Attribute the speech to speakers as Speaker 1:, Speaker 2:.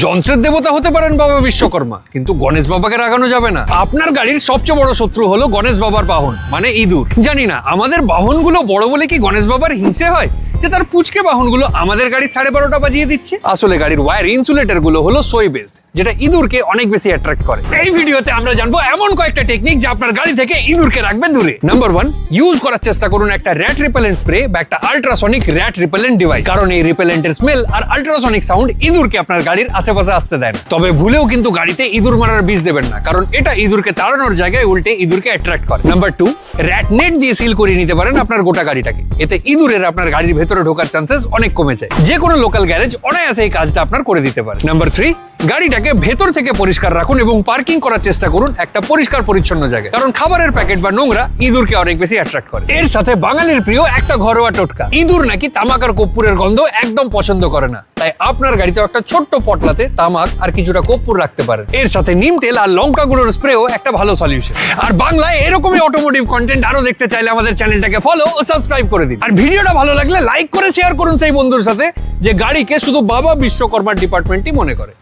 Speaker 1: যন্ত্রের দেবতা হতে পারেন বাবা বিশ্বকর্মা, কিন্তু গণেশ বাবাকে রাগানো যাবে না। আপনার গাড়ির সবচেয়ে বড় শত্রু হলো গণেশ বাবার বাহন, মানে ইঁদুর। জানি না আমাদের বাহনগুলো বড় বলে কি গণেশ বাবার হিংসে হয় যে তার পুচকে বাহনগুলো আমাদের গাড়ি 12:30 বাজিয়ে দিচ্ছে। আসলে গাড়ির ওয়্যার ইনসুলেটর গুলো হলো সোই বেসড, যেটা ইঁদুরকে অনেক বেশি অ্যাট্রাক্ট করে। এই ভিডিওতে আমরা জানবো এমন কয়েকটা টেকনিক যা আপনার গাড়ি থেকে ইঁদুরকে রাখবে দূরে। নাম্বার 1, ইউজ করার চেষ্টা করুন একটা র্যাট রিপেলেন্ট স্প্রে বা একটা আল্ট্রাসনিক র্যাট রিপেলেন্ট ডিভাইস, কারণ এই রিপেলেন্টের স্মেল আর আল্ট্রাসনিক সাউন্ড ইঁদুরকে আপনার গাড়ির আশেপাশে আসতে দেয় না। তবে ভুলেও কিন্তু গাড়িতে ইঁদুর মারার বীজ দেবেন না, কারণ এটা ইঁদুরকে তাড়ানোর জায়গায় উল্টে ইঁদুরকে অ্যাট্রাক্ট করে। নাম্বার 2, র্যাট নেট দিয়ে সিল করে নিতে পারেন আপনার গোটা গাড়িটাকে। এতে ইঁদুরের আপনার গাড়ির ভেতরে ঢোকার চান্সেস অনেক কমে যায়। যে কোনো লোকাল গ্যারেজ অনায়াসে এই কাজটা আপনার করে দিতে পারে। নাম্বার 3, গাড়িটাকে ভেতর থেকে পরিষ্কার রাখুন এবং পার্কিং করার চেষ্টা করুন একটা পরিষ্কার পরিচ্ছন্ন জায়গায়, কারণ খাবারের প্যাকেট বা নোংরা ইঁদুরকে অনেক বেশি অ্যাট্রাক্ট করে। এর সাথে বাঙালির প্রিয় একটা ঘরোয়া টোটকা, ইঁদুর নাকি তামাক আর কর্পূরের গন্ধ একদম পছন্দ করে না, তাই আপনার গাড়িতে একটা ছোট্ট পটলাতে তামাক আর কিছুটা কর্পূর রাখতে পারেন। এর সাথে নিম তেল আর লঙ্কা গুঁড়োর স্প্রেও একটা ভালো সলিউশন। আর বাংলায় এরকমই অটোমোটিভ কন্টেন্ট আরো দেখতে চাইলে আমাদের চ্যানেলটাকে ফলো ও সাবস্ক্রাইব করে দিন। আর ভিডিওটা ভালো লাগলে লাইক করে শেয়ার করুন সেই বন্ধুর সাথে যে গাড়িকে শুধু বাবা বিশ্বকর্মার ডিপার্টমেন্টই মনে করে।